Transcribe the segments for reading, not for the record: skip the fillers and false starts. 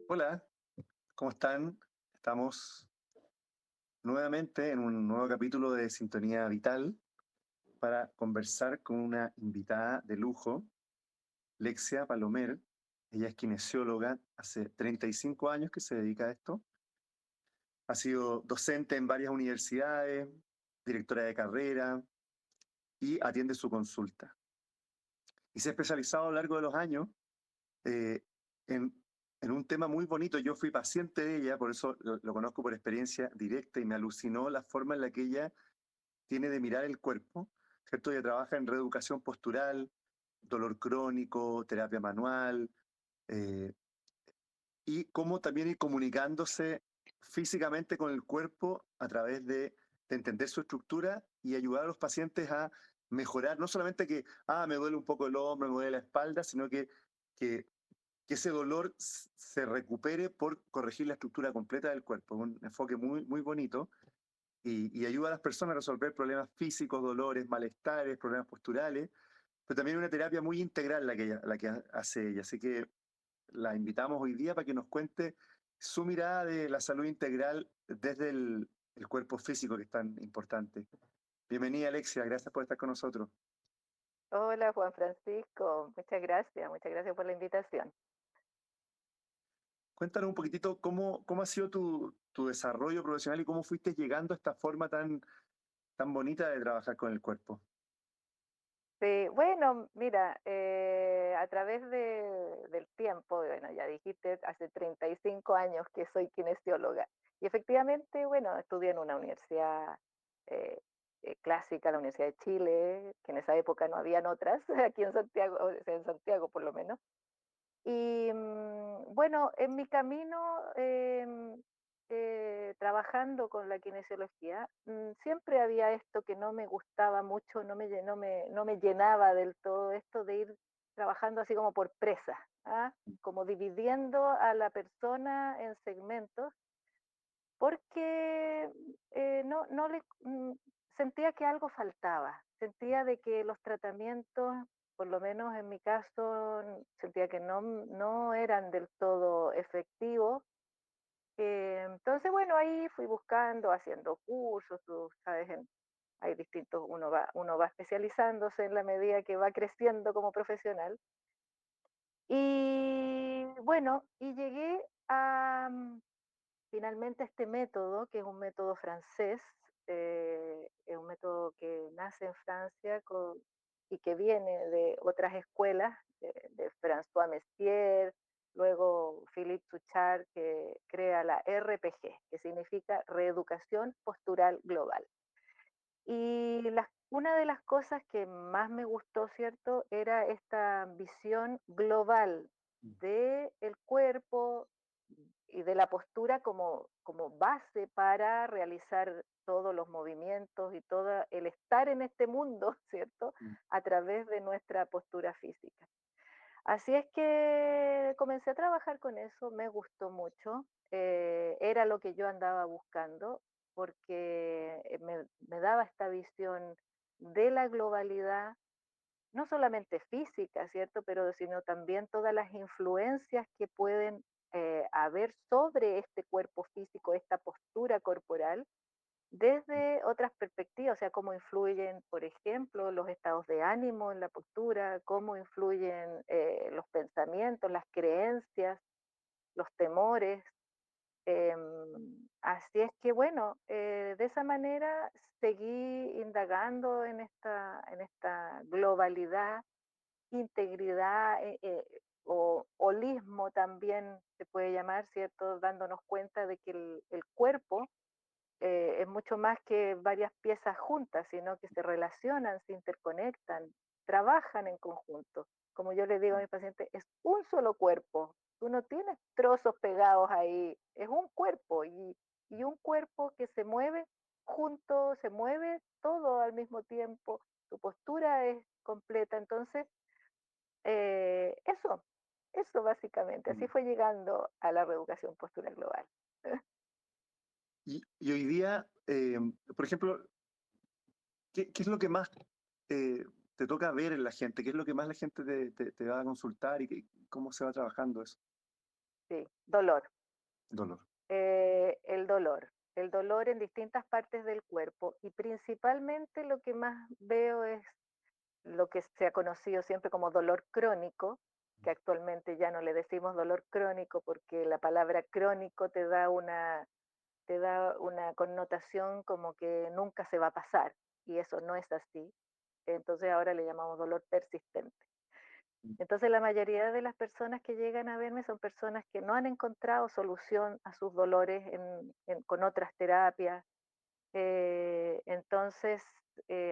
Hola, ¿cómo están? Estamos nuevamente en un nuevo capítulo de Sintonía Vital para conversar con una invitada de lujo, Lexia Palomer. Ella es kinesióloga, hace 35 años que se dedica a esto. Ha sido docente en varias universidades, directora de carrera y atiende su consulta. Y se ha especializado a lo largo de los años eh, en, en un tema muy bonito. Yo fui paciente de ella, por eso lo conozco por experiencia directa y me alucinó la forma en la que ella tiene de mirar el cuerpo, ¿cierto? Ella trabaja en reeducación postural, dolor crónico, terapia manual, eh, y cómo también ir comunicándose físicamente con el cuerpo a través de entender su estructura y ayudar a los pacientes a mejorar, no solamente que, me duele un poco el hombro, me duele la espalda, sino que, que ese dolor se recupere por corregir la estructura completa del cuerpo. Un enfoque muy, muy bonito y ayuda a las personas a resolver problemas físicos, dolores, malestares, problemas posturales, pero también una terapia muy integral la que hace ella. Así que la invitamos hoy día para que nos cuente su mirada de la salud integral desde el cuerpo físico, que es tan importante. Bienvenida, Alexia, gracias por estar con nosotros. Hola Juan Francisco, muchas gracias por la invitación. Cuéntanos un poquitito cómo ha sido tu desarrollo profesional y cómo fuiste llegando a esta forma tan bonita de trabajar con el cuerpo. Sí, bueno, mira, a través del tiempo, bueno, ya dijiste, hace 35 años que soy kinesióloga y efectivamente, bueno, estudié en una universidad eh, clásica, la Universidad de Chile, que en esa época no habían otras, aquí en Santiago, o sea, en Santiago por lo menos. Y bueno, en mi camino, trabajando con la kinesiología, siempre había esto que no me gustaba mucho, no me llenaba del todo esto de ir trabajando así como por presas, ¿ah? Como dividiendo a la persona en segmentos, porque sentía que algo faltaba, sentía de que los tratamientos, por lo menos en mi caso, sentía que no eran del todo efectivos. Entonces, bueno, ahí fui buscando, haciendo cursos, tú sabes, hay distintos, uno va especializándose en la medida que va creciendo como profesional. Y bueno, y llegué a, finalmente este método, que es un método francés, es un método que nace en Francia y que viene de otras escuelas, de François Mestier, luego Philippe Suchard, que crea la RPG, que significa Reeducación Postural Global. Y una de las cosas que más me gustó, ¿cierto?, era esta visión global del cuerpo y de la postura como base para realizar todos los movimientos y todo el estar en este mundo, ¿cierto?, Mm. a través de nuestra postura física. Así es que comencé a trabajar con eso, me gustó mucho, era lo que yo andaba buscando, porque me daba esta visión de la globalidad, no solamente física, ¿cierto? Pero sino también todas las influencias que pueden haber sobre este cuerpo físico, esta postura corporal, desde otras perspectivas, o sea, cómo influyen, por ejemplo, los estados de ánimo en la postura, cómo influyen los pensamientos, las creencias, los temores. Así es que, bueno, de esa manera seguí indagando en esta globalidad, integridad o holismo también se puede llamar, ¿cierto? Dándonos cuenta de que el cuerpo es mucho más que varias piezas juntas, sino que se relacionan, se interconectan, trabajan en conjunto. Como yo le digo a mis pacientes, es un solo cuerpo. Tú no tienes trozos pegados ahí, es un cuerpo y un cuerpo que se mueve junto, se mueve todo al mismo tiempo, tu postura es completa. Entonces, eso, eso básicamente, así Mm. fue llegando a la reeducación postural global. Y hoy día, por ejemplo, ¿qué es lo que más te toca ver en la gente? ¿Qué es lo que más la gente te va a consultar y cómo se va trabajando eso? sí, dolor. Dolor. El dolor en distintas partes del cuerpo y principalmente lo que más veo es lo que se ha conocido siempre como dolor crónico, que actualmente ya no le decimos dolor crónico porque la palabra crónico te da una connotación como que nunca se va a pasar y eso no es así. Entonces ahora le llamamos dolor persistente. Entonces la mayoría de las personas que llegan a verme son personas que no han encontrado solución a sus dolores con otras terapias. Entonces,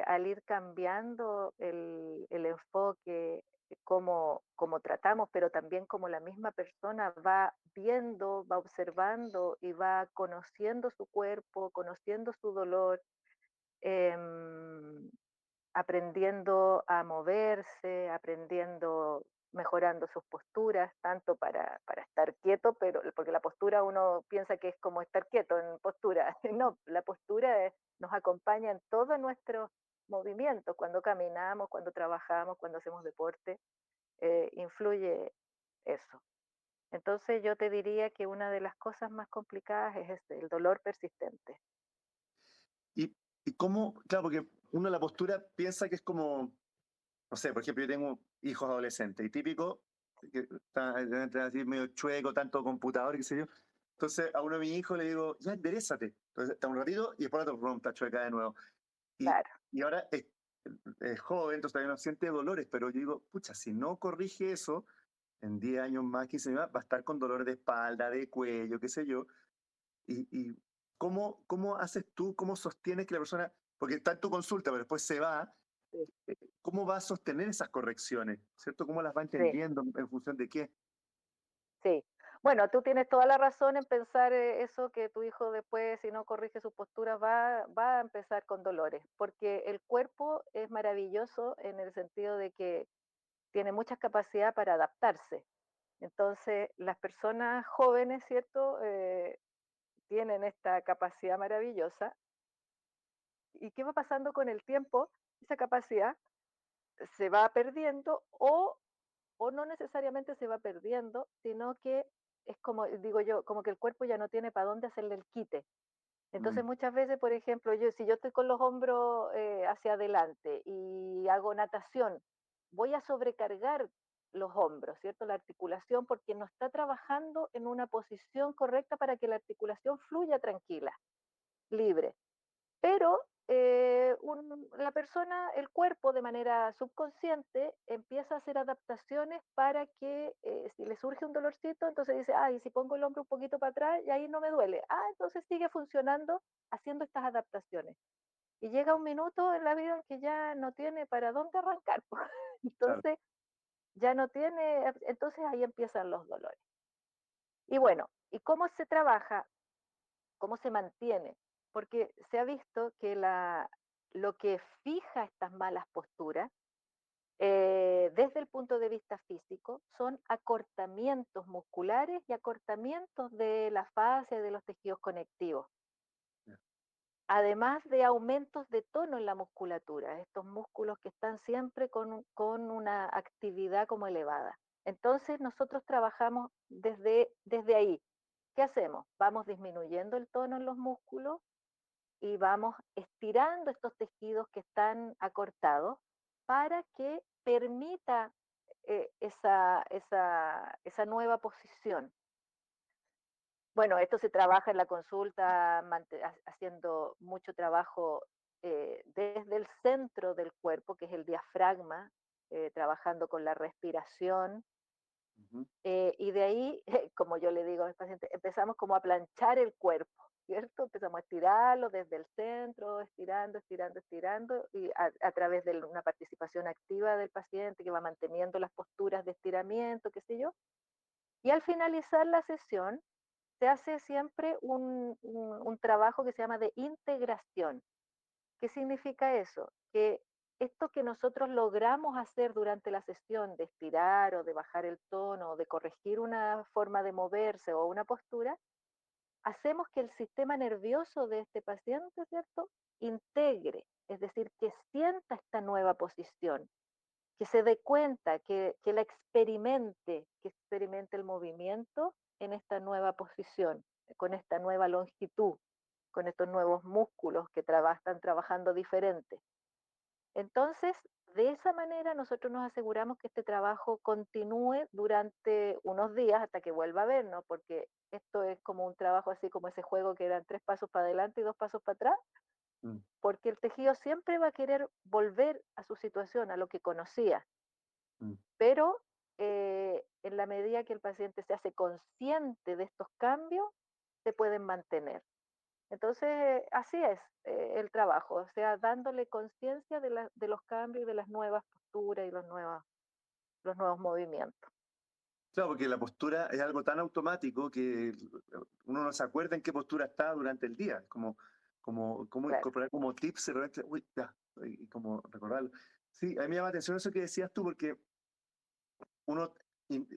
al ir cambiando el enfoque, cómo tratamos, pero también como la misma persona va viendo, va observando y va conociendo su cuerpo, conociendo su dolor, em, aprendiendo a moverse, aprendiendo, mejorando sus posturas, tanto para estar quieto, pero porque la postura uno piensa que es como estar quieto en postura. No, la postura nos acompaña en todos nuestros movimientos, cuando caminamos, cuando trabajamos, cuando hacemos deporte, influye eso. Entonces yo te diría que una de las cosas más complicadas es este, el dolor persistente. Y, y cómo, claro, porque uno la postura piensa que es como, no sé, por ejemplo, yo tengo hijos adolescentes y típico, que están así medio chueco, tanto computador, qué sé yo. Entonces a uno de mis hijos le digo, ya enderezate. Entonces está un ratito y después otro rum, está chueca de nuevo. Y, Claro, y ahora es joven, entonces todavía no siente dolores, pero yo digo, pucha, si no corrige eso, en 10 años más, 15 años más, va a estar con dolor de espalda, de cuello, qué sé yo. Y cómo haces tú, cómo sostienes que la persona, porque está en tu consulta, pero después se va, sí, cómo va a sostener esas correcciones, ¿cierto? ¿Cómo las va sí. entendiendo en función de qué? Sí. Bueno, tú tienes toda la razón en pensar eso, que tu hijo después, si no corrige su postura, va a empezar con dolores, porque el cuerpo es maravilloso en el sentido de que tiene mucha capacidad para adaptarse. Entonces, las personas jóvenes, ¿cierto? Tienen esta capacidad maravillosa. ¿Y qué va pasando con el tiempo? Esa capacidad se va perdiendo o no necesariamente se va perdiendo, sino que es como, digo yo, como que el cuerpo ya no tiene para dónde hacerle el quite. Entonces Mm, muchas veces, por ejemplo, si yo estoy con los hombros hacia adelante y hago natación, voy a sobrecargar los hombros, ¿cierto? La articulación, porque no está trabajando en una posición correcta para que la articulación fluya tranquila, libre. Pero la persona, el cuerpo de manera subconsciente empieza a hacer adaptaciones para que si le surge un dolorcito, entonces dice, ay, si pongo el hombro un poquito para atrás y ahí no me duele. Ah, entonces sigue funcionando haciendo estas adaptaciones. Y llega un minuto en la vida en que ya no tiene para dónde arrancar. claro, Entonces ya no tiene, entonces ahí empiezan los dolores. Y bueno, ¿y cómo se trabaja? ¿Cómo se mantiene? Porque se ha visto que lo que fija estas malas posturas, desde el punto de vista físico, son acortamientos musculares y acortamientos de la fascia y de los tejidos conectivos, ya, además de aumentos de tono en la musculatura, estos músculos que están siempre con una actividad como elevada. Entonces nosotros trabajamos desde ahí. ¿Qué hacemos? Vamos disminuyendo el tono en los músculos y vamos estirando estos tejidos que están acortados para que permita esa nueva posición. Bueno, esto se trabaja en la consulta haciendo mucho trabajo desde el centro del cuerpo, que es el diafragma, trabajando con la respiración, ujú, y de ahí, como yo le digo a mis pacientes, empezamos como a planchar el cuerpo, ¿cierto? Empezamos a estirarlo desde el centro, estirando, estirando, estirando, y a través de una participación activa del paciente que va manteniendo las posturas de estiramiento, qué sé yo. Y al finalizar la sesión, se hace siempre un trabajo que se llama de integración. ¿Qué significa eso? Que esto que nosotros logramos hacer durante la sesión de estirar o de bajar el tono o de corregir una forma de moverse o una postura, hacemos que el sistema nervioso de este paciente, ¿cierto? Integre, es decir, que sienta esta nueva posición, que se dé cuenta, que experimente el movimiento en esta nueva posición, con esta nueva longitud, con estos nuevos músculos que están trabajando diferente. Entonces, de esa manera nosotros nos aseguramos que este trabajo continúe durante unos días hasta que vuelva a vernos, porque esto es como un trabajo así como ese juego que eran 3 pasos para adelante y 2 pasos para atrás, mm, porque el tejido siempre va a querer volver a su situación, a lo que conocía, mm. pero en la medida que el paciente se hace consciente de estos cambios, se pueden mantener. Entonces, así es el trabajo, o sea, dándole conciencia de los cambios y de las nuevas posturas y los nuevos movimientos. Claro, porque la postura es algo tan automático que uno no se acuerda en qué postura está durante el día. Como Claro, incorporar como tips, de repente, uy, ya, y como recordarlo. Sí, a mí me llama la atención eso que decías tú, porque uno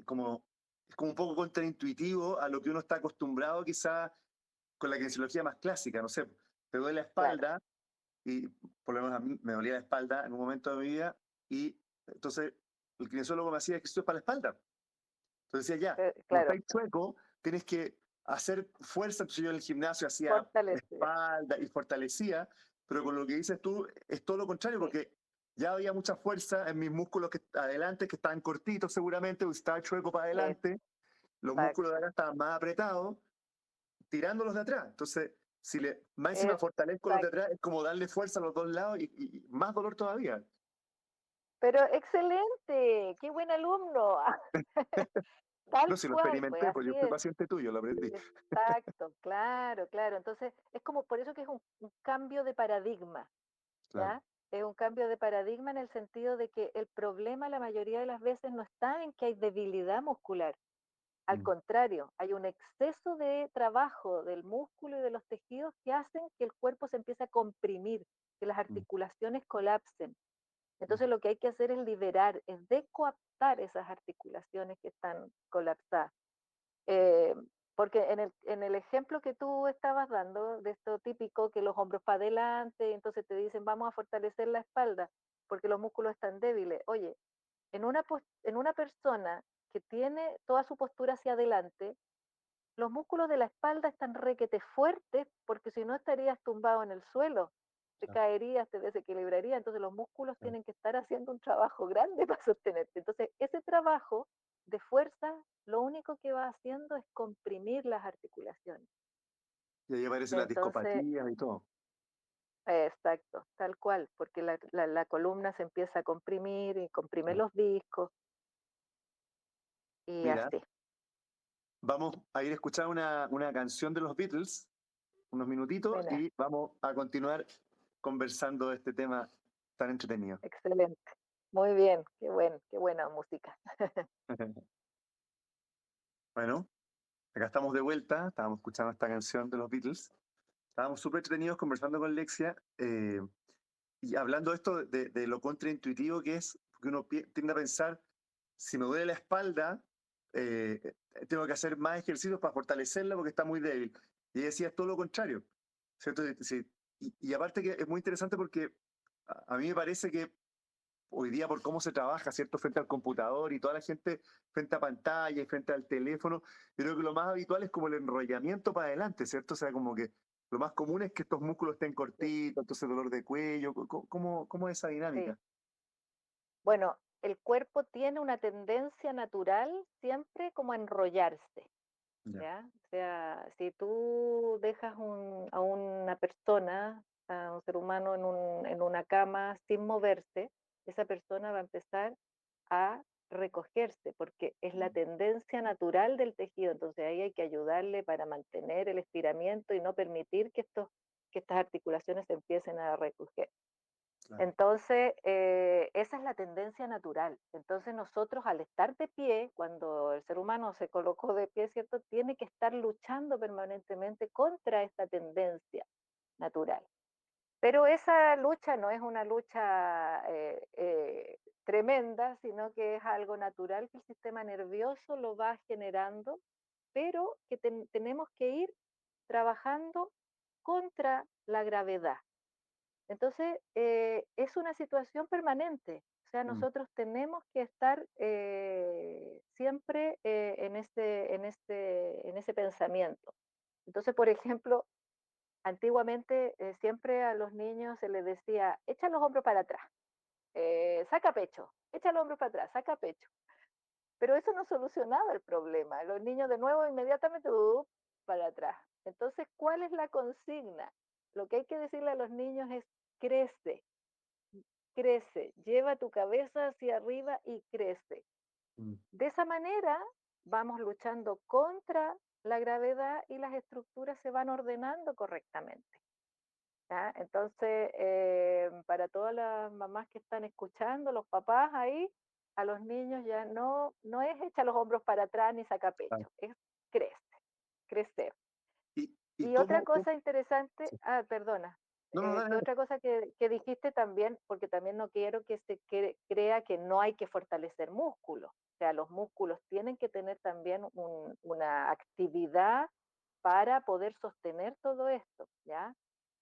como, es como un poco contraintuitivo a lo que uno está acostumbrado quizá con la kinesiología más clásica, no sé, te duele la claro, espalda y por lo menos a mí me dolía la espalda en un momento de mi vida y entonces el kinesiólogo me hacía ejercicios para la espalda. Entonces decía, ya, como claro, estáis chueco, tienes que hacer fuerza. Entonces yo en el gimnasio hacía fortalecer, espalda y fortalecía, pero con lo que dices tú es todo lo contrario, sí, porque ya había mucha fuerza en mis músculos que adelante, que estaban cortitos seguramente, porque estaba chueco para adelante, los músculos de exacto, acá estaban más apretados, tirándolos de atrás. Entonces, si le más encima fortalezco los de exacto. atrás, es como darle fuerza a los dos lados y más dolor todavía. Pero excelente, qué buen alumno. No, Tal si lo cual, pues experimenté, pues yo así fui es. paciente tuyo, lo aprendí. Exacto, claro, claro. Entonces, es como por eso que es un cambio de paradigma, Claro. ¿ya? Es un cambio de paradigma en el sentido de que el problema la mayoría de las veces no está en que hay debilidad muscular. Al Mm, contrario, hay un exceso de trabajo del músculo y de los tejidos que hacen que el cuerpo se empiece a comprimir, que las mm, articulaciones colapsen. mm, Entonces lo que hay que hacer es liberar, es decoaptar esas articulaciones que están colapsadas. Eh, porque en el ejemplo que tú estabas dando, de esto típico, que los hombros para adelante, entonces te dicen vamos a fortalecer la espalda porque los músculos están débiles. Oye, en una persona que tiene toda su postura hacia adelante, los músculos de la espalda están requete fuertes porque si no estarías tumbado en el suelo, te claro, caerías, te desequilibrarías, entonces los músculos claro. tienen que estar haciendo un trabajo grande para sostenerte. Entonces, ese trabajo de fuerza lo único que va haciendo es comprimir las articulaciones. Y ahí aparecen las Entonces, discopatías y todo. exacto, tal cual, porque la columna se empieza a comprimir y comprime Claro. los discos y Mira, así. vamos a ir a escuchar una canción de los Beatles, unos minutitos, Mira, y vamos a continuar conversando de este tema tan entretenido. excelente. Muy bien, qué buena música. Bueno, acá estamos de vuelta, estábamos escuchando esta canción de los Beatles, estábamos súper entretenidos conversando con Lexia y hablando de esto de lo contraintuitivo que es, porque uno tiende a pensar, si me duele la espalda, tengo que hacer más ejercicios para fortalecerla porque está muy débil. Y ella decía, es todo lo contrario, ¿cierto? Sí. Y aparte que es muy interesante porque a mí me parece que hoy día por cómo se trabaja, ¿cierto? Frente al computador y toda la gente frente a pantalla y frente al teléfono, yo creo que lo más habitual es como el enrollamiento para adelante, ¿cierto? O sea, como que lo más común es que estos músculos estén Sí, cortitos, entonces dolor de cuello. ¿Cómo es esa sí. dinámica? Bueno, el cuerpo tiene una tendencia natural siempre como a enrollarse, Ya, ¿ya? O sea, si tú dejas a una persona, a un ser humano en una cama sin moverse, esa persona va a empezar a recogerse porque es la tendencia natural del tejido. Entonces ahí hay que ayudarle para mantener el estiramiento y no permitir que estas articulaciones se empiecen a recoger. claro. Entonces, esa es la tendencia natural. Entonces, nosotros al estar de pie, cuando el ser humano se colocó de pie, ¿cierto? Tiene que estar luchando permanentemente contra esta tendencia natural. Pero esa lucha no es una lucha tremenda, sino que es algo natural que el sistema nervioso lo va generando, pero que tenemos que ir trabajando contra la gravedad. Entonces, es una situación permanente. O sea, mm, nosotros tenemos que estar siempre en ese pensamiento. Entonces, por ejemplo, antiguamente siempre a los niños se les decía, echa los hombros para atrás, saca pecho, echa los hombros para atrás, saca pecho. Pero eso no solucionaba el problema. Los niños de nuevo inmediatamente para atrás. Entonces, ¿cuál es la consigna? Lo que hay que decirle a los niños es crece, crece, lleva tu cabeza hacia arriba y crece. mm. De esa manera vamos luchando contra la gravedad y las estructuras se van ordenando correctamente. ¿Ya? Entonces, para todas las mamás que están escuchando, los papás ahí, a los niños ya no es echa los hombros para atrás ni saca Ah, pecho, es crece, crecer. y Y otra cómo? cosa interesante, Sí. perdona, No, no, dale, que dale. otra cosa que dijiste también, porque también no quiero que se crea que no hay que fortalecer músculos. O sea, los músculos tienen que tener también una actividad para poder sostener todo esto, ¿ya?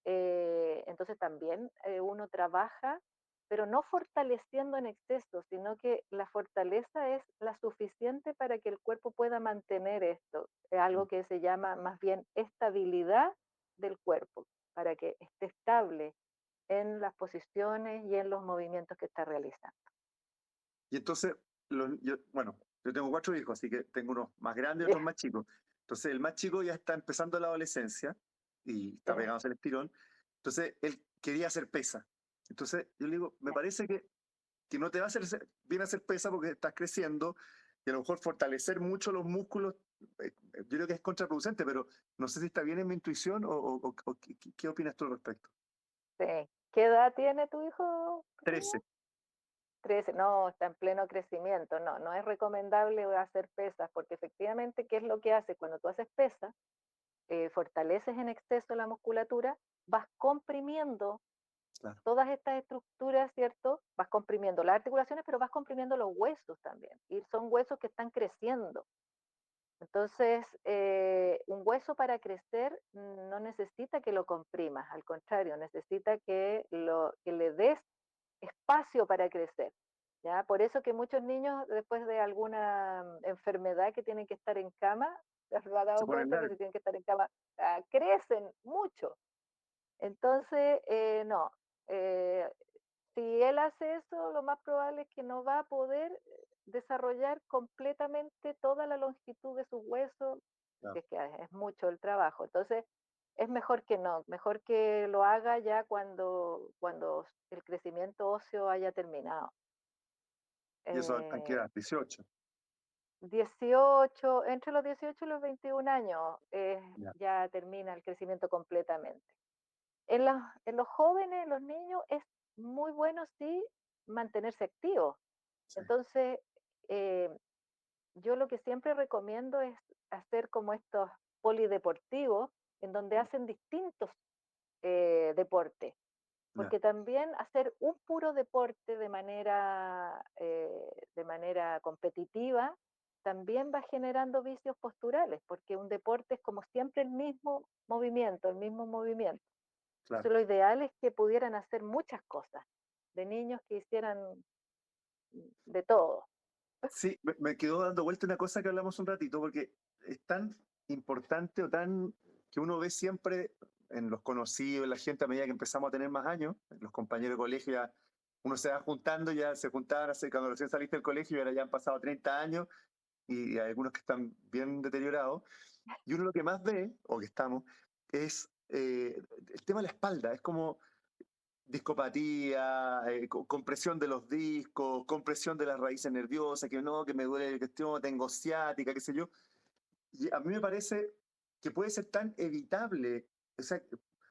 Entonces también uno trabaja, pero no fortaleciendo en exceso, sino que la fortaleza es la suficiente para que el cuerpo pueda mantener esto, Mm. algo que se llama más bien estabilidad del cuerpo, para que esté estable en las posiciones y en los movimientos que está realizando. Y entonces, bueno, yo tengo 4 hijos, así que tengo unos más grandes y otros Ya, más chicos. Entonces, el más chico ya está empezando la adolescencia y está ya, pegándose el estirón. Entonces, él quería hacer pesa. Entonces, yo le digo, me ya. parece que no te va a hacer bien hacer pesa porque estás creciendo y a lo mejor fortalecer mucho los músculos, yo creo que es contraproducente, pero no sé si está bien en mi intuición o qué opinas tú al respecto. Sí. ¿Qué edad tiene tu hijo pequeño? 13. 13, no, está en pleno crecimiento, no es recomendable hacer pesas, porque efectivamente, ¿qué es lo que hace? Cuando tú haces pesas, fortaleces en exceso la musculatura, vas comprimiendo Claro. todas estas estructuras, ¿cierto? Vas comprimiendo las articulaciones, pero vas comprimiendo los huesos también, y son huesos que están creciendo. Entonces, un hueso para crecer no necesita que lo comprimas, al contrario, necesita que le des espacio para crecer. ¿Ya? Por eso que muchos niños, después de alguna enfermedad que tienen que estar en cama, ¿te has Se dado ponen cuenta que largos. se tienen que estar en cama? Crecen mucho. Entonces, no. Eh, si él hace eso, lo más probable es que no va a poder desarrollar completamente toda la longitud de sus huesos, si Claro. es que es mucho el trabajo. Entonces, es mejor que no, mejor que lo haga ya cuando el crecimiento óseo haya terminado. Y eso han Eh, quedado 18. 18, entre los 18 y los 21 años Ya, ya termina el crecimiento completamente. En los jóvenes, en los niños, es muy bueno, sí, mantenerse activos. sí, Entonces, eh, yo lo que siempre recomiendo es hacer como estos polideportivos, en donde mm, hacen distintos deportes, ya, porque también hacer un puro deporte de manera competitiva también va generando vicios posturales, porque un deporte es como siempre el mismo movimiento, el mismo movimiento. claro. Entonces, lo ideal es que pudieran hacer muchas cosas, de niños que hicieran de todo. Sí, me quedó dando vuelta una cosa que hablamos un ratito, porque es tan importante o tan que uno ve siempre en los conocidos, en la gente a medida que empezamos a tener más años, los compañeros de colegio ya, uno se va juntando, ya se juntaban hace, cuando recién saliste del colegio y ahora ya han pasado 30 años y hay algunos que están bien deteriorados. Y uno lo que más ve, o que estamos, es el tema de la espalda. Es como discopatía, compresión de los discos, compresión de las raíces nerviosas, que no, que me duele el cuestión, tengo ciática, qué sé yo. Y a mí me parece que puede ser tan evitable. O sea,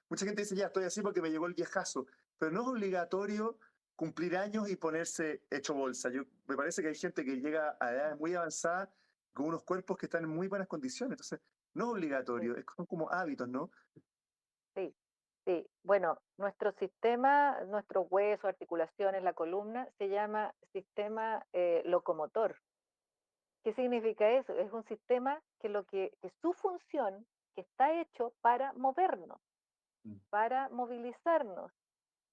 mucha gente dice, ya estoy así porque me llegó el viejazo, pero no es obligatorio cumplir años y ponerse hecho bolsa. Me parece que hay gente que llega a edades muy avanzadas con unos cuerpos que están en muy buenas condiciones. Entonces, no es Sí, obligatorio, son como hábitos, ¿no? sí, sí. Bueno, nuestro sistema, nuestros huesos, articulaciones, la columna, se llama sistema locomotor. ¿Qué significa eso? Es un sistema que su función, que está hecho para movernos, Mm, para movilizarnos.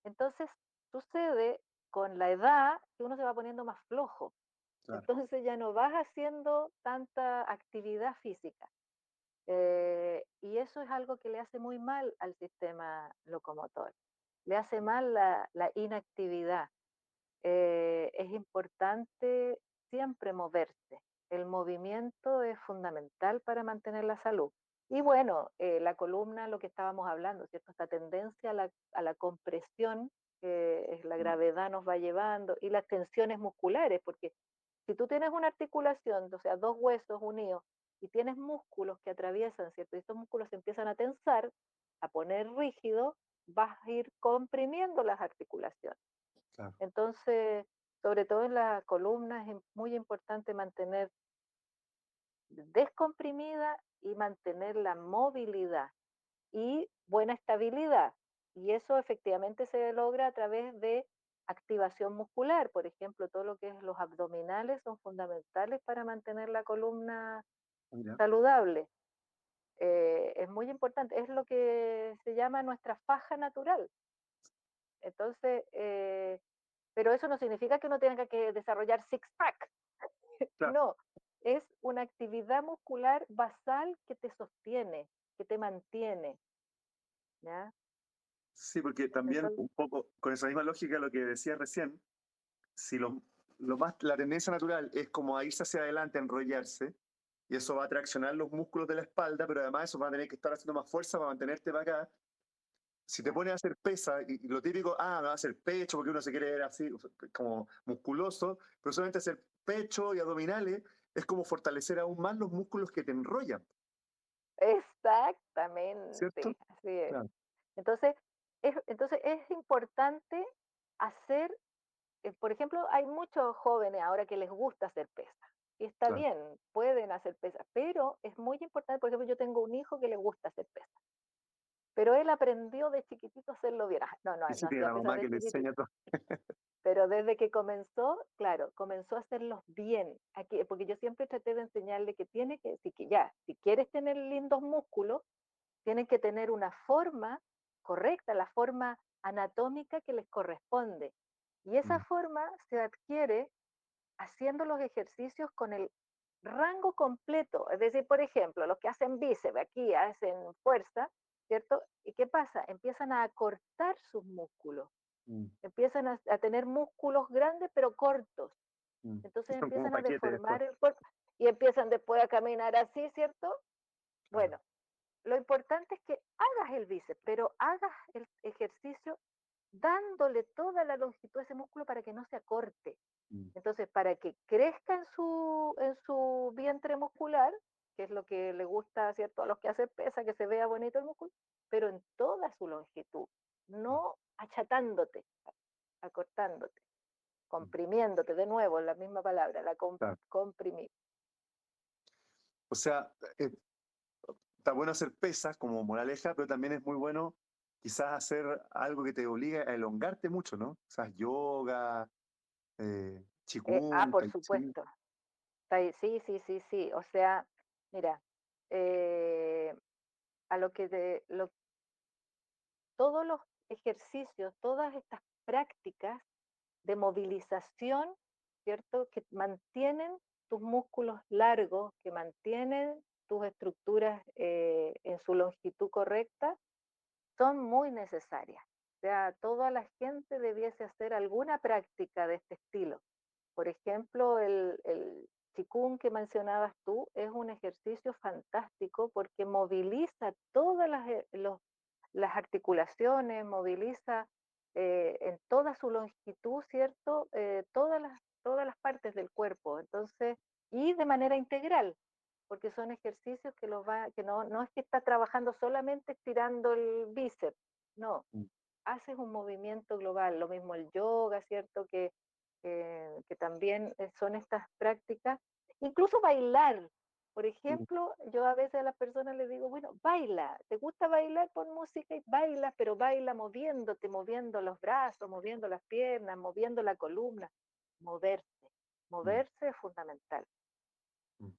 Entonces, sucede con la edad que uno se va poniendo más flojo. claro, Entonces ya no vas haciendo tanta actividad física. Y eso es algo que le hace muy mal al sistema locomotor. Le hace mal la inactividad. Es importante siempre moverse. El movimiento es fundamental para mantener la salud. Y bueno, la columna, lo que estábamos hablando, ¿cierto? Esta tendencia a la compresión, que es la mm, gravedad nos va llevando, y las tensiones musculares, porque si tú tienes una articulación, o sea, dos huesos unidos, y tienes músculos que atraviesan, ¿cierto? Y estos músculos se empiezan a tensar, a poner rígido, vas a ir comprimiendo las articulaciones. claro, Entonces, sobre todo en la columna es muy importante mantener descomprimida y mantener la movilidad y buena estabilidad. Y eso efectivamente se logra a través de activación muscular. Por ejemplo, todo lo que es los abdominales son fundamentales para mantener la columna mira, saludable. Es muy importante, es lo que se llama nuestra faja natural. Entonces, pero eso no significa que uno tenga que desarrollar six-pack. claro. No, es una actividad muscular basal que te sostiene, que te mantiene, ¿ya? Sí, porque también Entonces, un poco con esa misma lógica lo que decía recién, si lo más, la tendencia natural es como a irse hacia adelante, a enrollarse, y eso va a traccionar los músculos de la espalda, pero además eso va a tener que estar haciendo más fuerza para mantenerte para acá. Si te claro, pones a hacer pesa, y lo típico, me va a hacer pecho, porque uno se quiere ver así, como musculoso, pero solamente hacer pecho y abdominales es como fortalecer aún más los músculos que te enrollan, exactamente, ¿cierto? así es. Claro, Entonces, entonces es importante hacer, por ejemplo, hay muchos jóvenes ahora que les gusta hacer pesas. Y está claro. bien, pueden hacer pesas, pero es muy importante, por ejemplo, yo tengo un hijo que le gusta hacer pesas, pero él aprendió de chiquitito a hacerlo bien. No, no, Y no si tiene hacía la pesas mamá de que le enseña chiquitito, todo. pero desde que comenzó, claro, comenzó a hacerlos bien. Aquí, porque yo siempre traté de enseñarle que tiene que, si quieres tener lindos músculos, tienen que tener una forma correcta, la forma anatómica que les corresponde. Y esa Mm, forma se adquiere haciendo los ejercicios con el rango completo. Es decir, por ejemplo, los que hacen bíceps aquí hacen fuerza, ¿cierto? ¿Y qué pasa? Empiezan a acortar sus músculos, mm, empiezan a tener músculos grandes pero cortos. mm. Y Entonces son como empiezan a paquetes después. deformar el cuerpo y empiezan después a caminar así, ¿cierto? Claro. Bueno, lo importante es que hagas el bíceps, pero hagas el ejercicio dándole toda la longitud a ese músculo para que no se acorte. Mm, Entonces, para que crezca en su vientre muscular, que es lo que le gusta, ¿cierto? A los que hacen pesa, que se vea bonito el músculo, pero en toda su longitud, claro, no achatándote, acortándote, mm, comprimiéndote, de nuevo, la misma palabra, claro. comprimir. O sea, está bueno hacer pesas como moraleja, pero también es muy bueno quizás hacer algo que te obligue a elongarte mucho, ¿no? O sea, yoga, qigong, Por tai chi. supuesto. Sí, sí, sí, sí. O sea, mira, eh, a lo que todos los ejercicios, todas estas prácticas de movilización, ¿cierto? Que mantienen tus músculos largos, que mantienen tus estructuras en su longitud correcta, son muy necesarias. O sea, toda la gente debiese hacer alguna práctica de este estilo. Por ejemplo, el Qigong que mencionabas tú es un ejercicio fantástico porque moviliza todas las articulaciones, moviliza en toda su longitud, ¿cierto? Todas las partes del cuerpo. Entonces, y de manera integral, porque son ejercicios que no, no es que está trabajando solamente estirando el bíceps, no, Mm, haces un movimiento global, lo mismo el yoga, ¿cierto? Que también son estas prácticas, incluso bailar. Por mm, ejemplo, yo a veces a las personas les digo, bueno, baila, ¿te gusta bailar por música? Y baila, pero baila moviéndote, moviendo los brazos, moviendo las piernas, moviendo la columna, moverse. mm, Moverse es fundamental. mm.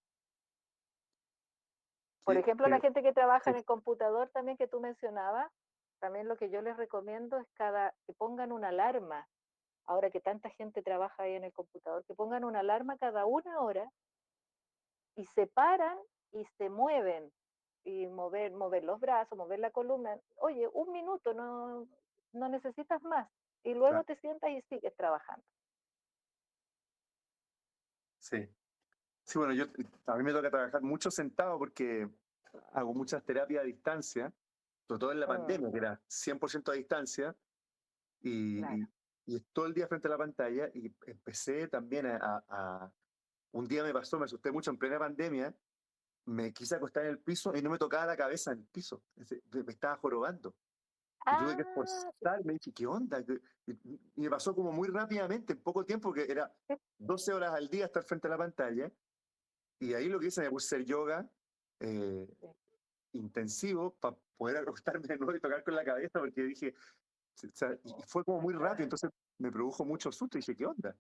Por Que, ejemplo, la que- gente que trabaja sí, en el computador también que tú mencionabas, también lo que yo les recomiendo es que pongan una alarma ahora que tanta gente trabaja ahí en el computador, que pongan una alarma cada 1 hora y se paran y se mueven, y mover los brazos, mover la columna. Oye, 1 minuto, no necesitas más. Y luego Claro, te sientas y sigues trabajando. sí. Sí, bueno, a mí me toca trabajar mucho sentado porque hago muchas terapias a distancia, sobre todo en la Mm, pandemia, que era 100% a distancia, y, claro. y, y todo el día frente a la pantalla, y empecé también un día me pasó, me asusté mucho en plena pandemia, me quise acostar en el piso y no me tocaba la cabeza en el piso, me estaba jorobando. Y tuve que Ah, esforzarme, y dije, ¿qué onda? Y me pasó como muy rápidamente, en poco tiempo, que era sí, 12 horas al día estar frente a la pantalla. Y ahí lo que hice, me puse a hacer yoga eh, sí. intensivo para poder acostarme de nuevo y tocar con la cabeza, porque dije, o sea, y fue como muy rápido, entonces me produjo mucho susto y dije, ¿qué onda?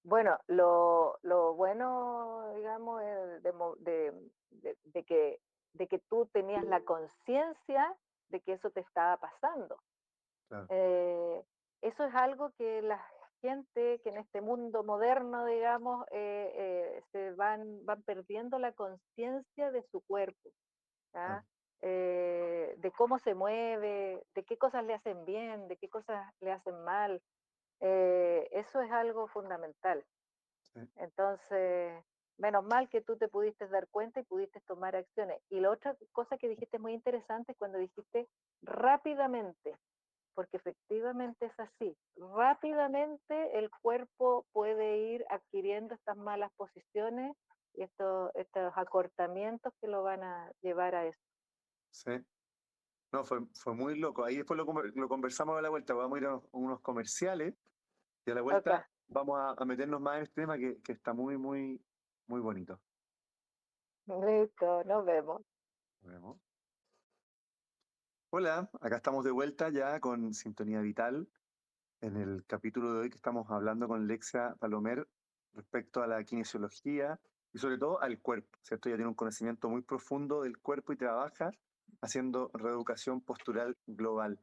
Bueno, lo bueno, digamos, de que tú tenías la conciencia de que eso te estaba pasando. Claro, Eh, Eso es algo que la gente que en este mundo moderno, digamos, van perdiendo la conciencia de su cuerpo, claro, ¿ya? De cómo se mueve, de qué cosas le hacen bien, de qué cosas le hacen mal. Eso es algo fundamental. sí, Entonces, menos mal que tú te pudiste dar cuenta y pudiste tomar acciones. Y la otra cosa que dijiste muy interesante es cuando dijiste rápidamente, porque efectivamente es así. Rápidamente el cuerpo puede ir adquiriendo estas malas posiciones y estos acortamientos que lo van a llevar a eso. sí. No, fue muy loco. Ahí después lo conversamos a la vuelta, vamos a ir a unos comerciales y a la Ok, vuelta vamos a meternos más en este tema que está muy, muy, muy bonito. listo, nos vemos. Nos vemos. Hola, acá estamos de vuelta ya con Sintonía Vital. En el capítulo de hoy que estamos hablando con Lexia Palomer respecto a la kinesiología y sobre todo al cuerpo, ¿cierto? Ella tiene un conocimiento muy profundo del cuerpo y trabaja haciendo reeducación postural global.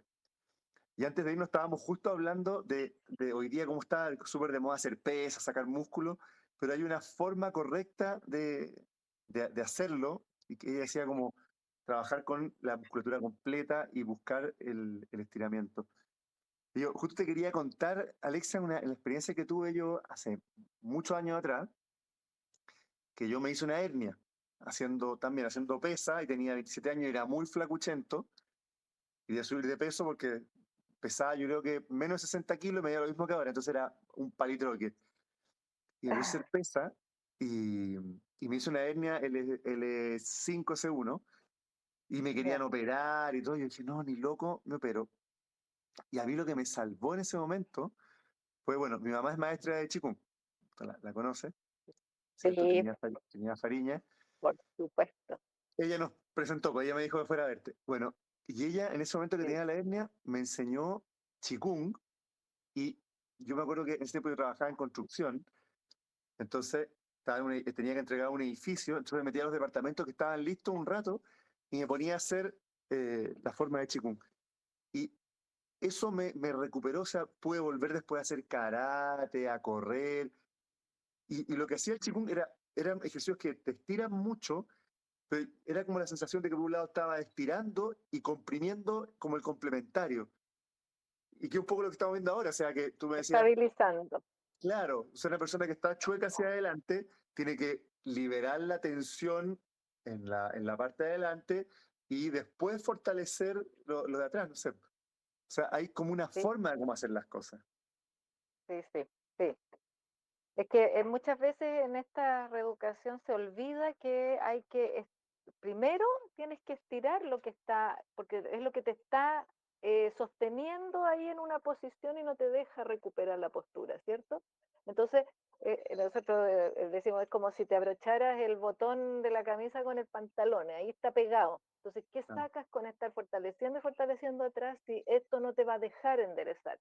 Y antes de irnos estábamos justo hablando de hoy día cómo está súper de moda hacer pesas, sacar músculo, pero hay una forma correcta de hacerlo, y que ella decía como trabajar con la musculatura completa y buscar el estiramiento. Y yo justo te quería contar, Alexa, la experiencia que tuve yo hace muchos años atrás, que yo me hice una hernia, también haciendo pesa, y tenía 27 años y era muy flacuchento, quería subir de peso porque pesaba yo creo que menos de 60 kilos y me dio lo mismo que ahora, entonces era un palitroque. Y me puse a hacer pesa y me hice una hernia L5-C1 y me querían Ya, operar y todo. Y yo dije, no, ni loco, me opero. Y a mí lo que me salvó en ese momento fue, bueno, mi mamá es maestra de Qigong, la conoce, ¿cierto? sí, Tenía Fariña. por supuesto. Ella nos presentó, pues ella me dijo que fuera a verte. Bueno, y ella en ese momento que Sí. tenía la hernia me enseñó Qigong y yo me acuerdo que en ese tiempo yo trabajaba en construcción, entonces tenía que entregar un edificio, entonces me metía a los departamentos que estaban listos un rato y me ponía a hacer la forma de Qigong. Y eso me recuperó, o sea, pude volver después a hacer karate, a correr, y lo que hacía el Qigong eran ejercicios que te estiran mucho, pero era como la sensación de que por un lado estaba estirando y comprimiendo como el complementario. Y que es un poco lo que estamos viendo ahora, o sea, que tú me decías, Estabilizando. claro, o sea, una persona que está chueca hacia adelante tiene que liberar la tensión en la parte de adelante y después fortalecer lo de atrás, no sé. O sea, hay como una Sí, forma de cómo hacer las cosas. sí, sí, sí. Es que muchas veces en esta reeducación se olvida que primero tienes que estirar lo que está, porque es lo que te está sosteniendo ahí en una posición y no te deja recuperar la postura, ¿cierto? Entonces, nosotros decimos, es como si te abrocharas el botón de la camisa con el pantalón, ahí está pegado. Entonces, ¿qué Ah, sacas con estar fortaleciendo y fortaleciendo atrás si esto no te va a dejar enderezar?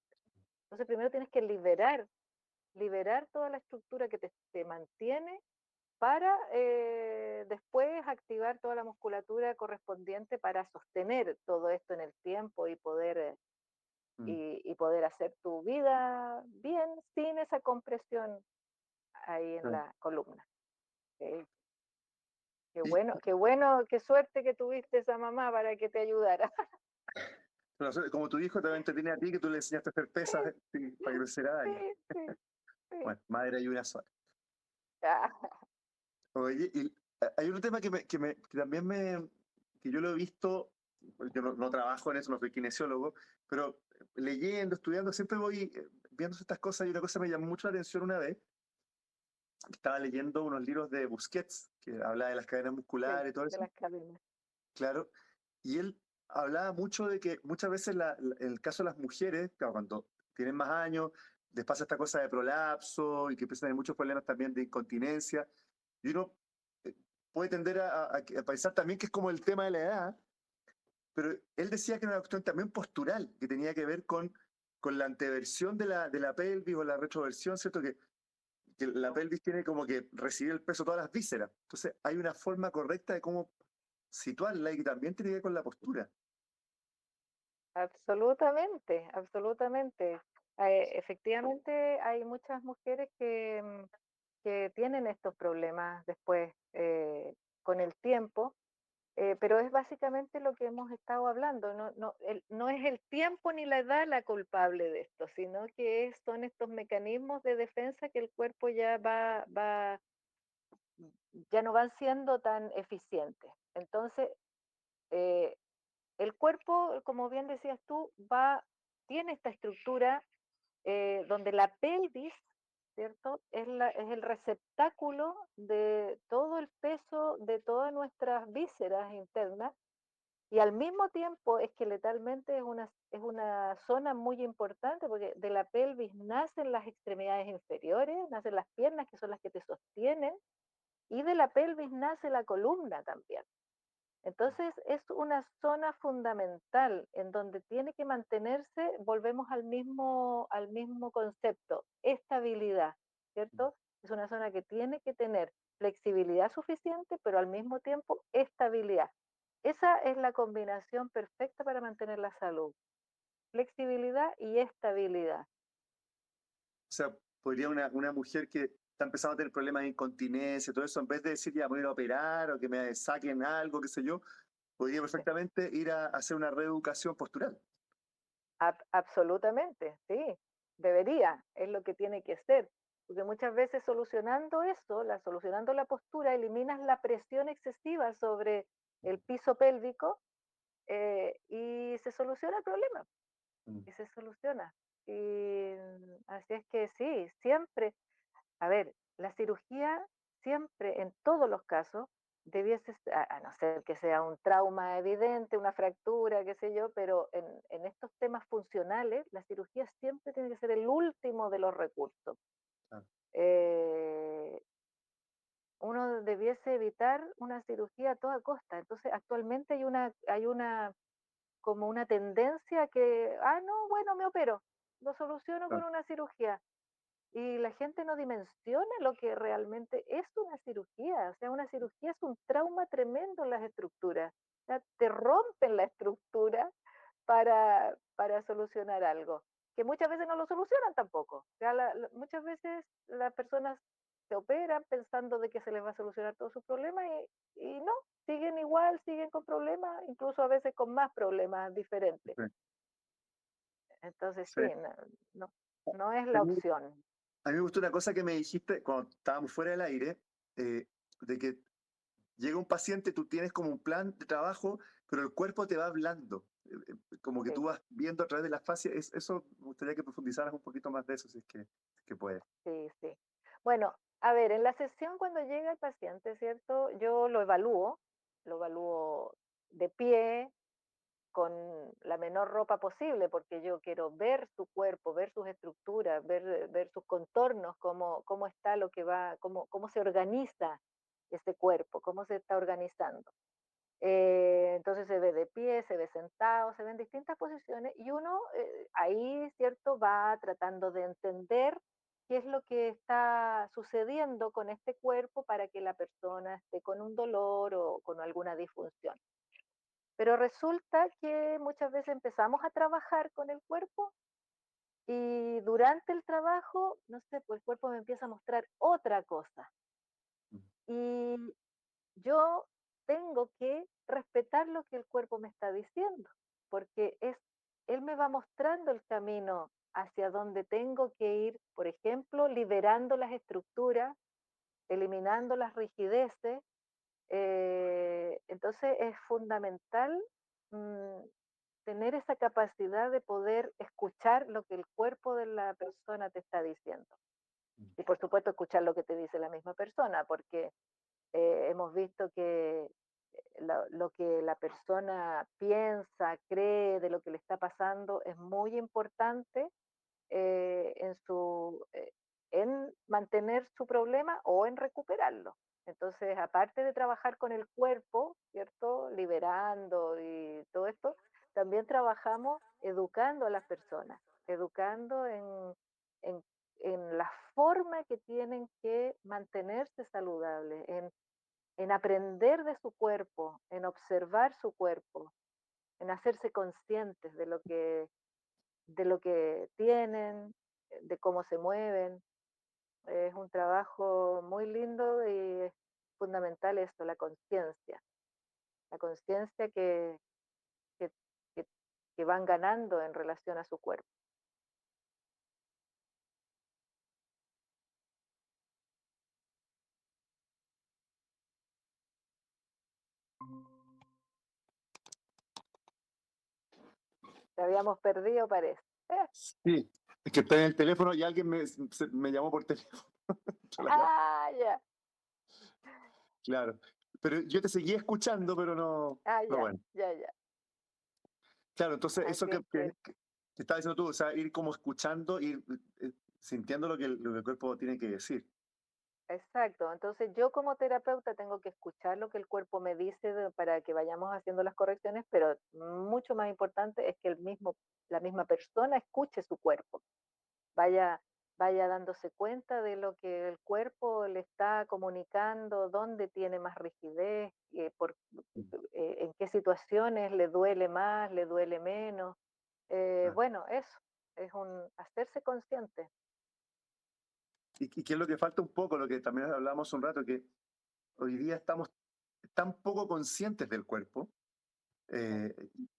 Entonces, primero tienes que liberar toda la estructura que te mantiene para después activar toda la musculatura correspondiente para sostener todo esto en el tiempo y poder mm, y poder hacer tu vida bien sin esa compresión ahí en claro. la columna. Eh, Y qué bueno, qué suerte que tuviste esa mamá para que te ayudara. bueno, como tu hijo también te tiene a ti, que tú le enseñaste a hacer pesas sí, para que no hiciera daño. Sí, sí, sí. Bueno, madre y una sola. Ah, Oye, y hay un tema que también que yo lo he visto, pues, yo no trabajo en eso, no soy kinesiólogo, pero leyendo, estudiando, siempre voy viendo estas cosas y una cosa me llamó mucho la atención una vez, que estaba leyendo unos libros de Busquets, que habla de las cadenas sí, musculares y todo de eso, las cadenas. claro, y él hablaba mucho de que muchas veces en el caso de las mujeres, claro, cuando tienen más años, les pasa esta cosa de prolapso y que empiezan a tener muchos problemas también de incontinencia, y uno eh, puede tender a pensar también que es como el tema de la edad, pero él decía que era una cuestión también postural, que tenía que ver con la anteversión de la pelvis o la retroversión, ¿cierto? Que la pelvis tiene como que recibir el peso de todas las vísceras. Entonces hay una forma correcta de cómo situarla y que también tiene que ver con la postura. Absolutamente, absolutamente. Efectivamente, hay muchas mujeres que tienen estos problemas después con el tiempo, pero es básicamente lo que hemos estado hablando. No es el tiempo ni la edad la culpable de esto, sino que son estos mecanismos de defensa que el cuerpo ya no van siendo tan eficientes. Entonces, eh, el cuerpo, como bien decías tú, tiene esta estructura donde la pelvis, ¿cierto? Es el receptáculo de todo el peso de todas nuestras vísceras internas y al mismo tiempo esqueletalmente es una zona muy importante porque de la pelvis nacen las extremidades inferiores, nacen las piernas que son las que te sostienen y de la pelvis nace la columna también. Entonces es una zona fundamental en donde tiene que mantenerse, volvemos al mismo concepto, estabilidad, ¿cierto? Es una zona que tiene que tener flexibilidad suficiente, pero al mismo tiempo estabilidad. Esa es la combinación perfecta para mantener la salud, flexibilidad y estabilidad. O sea, podría una mujer que está empezando a tener problemas de incontinencia, todo eso, en vez de decir ya voy a ir a operar o que me saquen algo, qué sé yo, podría perfectamente ir a hacer una reeducación postural. Absolutamente, sí, debería, es lo que tiene que ser, porque muchas veces solucionando eso, solucionando la postura, eliminas la presión excesiva sobre el piso pélvico y se soluciona el problema, Mm. y se soluciona. Y así es que sí, siempre, a ver, la cirugía siempre, en todos los casos, a no ser que sea un trauma evidente, una fractura, qué sé yo, pero en estos temas funcionales, la cirugía siempre tiene que ser el último de los recursos. Ah, Eh, Uno debiese evitar una cirugía a toda costa. Entonces, actualmente hay una como una tendencia que, no, bueno, me opero, lo soluciono ah, con una cirugía. Y la gente no dimensiona lo que realmente es una cirugía. O sea, una cirugía es un trauma tremendo en las estructuras. O sea, te rompen la estructura para solucionar algo, que muchas veces no lo solucionan tampoco. O sea, muchas veces las personas se operan pensando de que se les va a solucionar todos sus problemas y no, siguen igual, siguen con problemas, incluso a veces con más problemas diferentes. sí, Entonces, sí. sí, no, no es la opción. A mí me gustó una cosa que me dijiste cuando estábamos fuera del aire, de que llega un paciente, tú tienes como un plan de trabajo, pero el cuerpo te va hablando, como que Sí. tú vas viendo a través de la fascia. Eso me gustaría que profundizaras un poquito más de eso, si es que puedes. Sí, sí. Bueno, a ver, en la sesión cuando llega el paciente, ¿cierto? Yo lo evalúo de pie, con la menor ropa posible, porque yo quiero ver su cuerpo, ver sus estructuras, ver sus contornos, cómo está lo que va, cómo se organiza este cuerpo, cómo se está organizando. Entonces se ve de pie, se ve sentado, se ven distintas posiciones y uno ahí, ¿cierto?, va tratando de entender qué es lo que está sucediendo con este cuerpo para que la persona esté con un dolor o con alguna disfunción. Pero resulta que muchas veces empezamos a trabajar con el cuerpo y durante el trabajo, no sé, pues el cuerpo me empieza a mostrar otra cosa. mm, Y yo tengo que respetar lo que el cuerpo me está diciendo, porque él me va mostrando el camino hacia donde tengo que ir, por ejemplo, liberando las estructuras, eliminando las rigideces. Entonces es fundamental mm, tener esa capacidad de poder escuchar lo que el cuerpo de la persona te está diciendo. mm, Y por supuesto escuchar lo que te dice la misma persona, porque hemos visto que lo que la persona piensa, cree de lo que le está pasando es muy importante en mantener su problema o en recuperarlo. Entonces, aparte de trabajar con el cuerpo, ¿cierto? Liberando y todo esto, también trabajamos educando a las personas, educando en, en la forma que tienen que mantenerse saludables, en aprender de su cuerpo, en observar su cuerpo, en hacerse conscientes de lo que tienen, de cómo se mueven. Es un trabajo muy lindo y es fundamental esto, la conciencia que, que, que van ganando en relación a su cuerpo. Te habíamos perdido, parece. Sí, es que estoy en el teléfono y alguien me llamó por teléfono. Ah, ya, Claro. Pero yo te seguía escuchando, pero no. ah, Pero ya, bueno. ya, ya. Claro, entonces eso Así es que, que estabas diciendo tú, o sea, ir como escuchando, ir sintiendo lo que el cuerpo tiene que decir. exacto. Entonces yo como terapeuta tengo que escuchar lo que el cuerpo me dice para que vayamos haciendo las correcciones, pero mucho más importante es que la misma persona escuche su cuerpo, vaya, vaya dándose cuenta de lo que el cuerpo le está comunicando, dónde tiene más rigidez, en qué situaciones le duele más, le duele menos. Claro. Bueno, eso, es un hacerse consciente. Y qué es lo que falta un poco, lo que también hablábamos un rato, que hoy día estamos tan poco conscientes del cuerpo, Sí,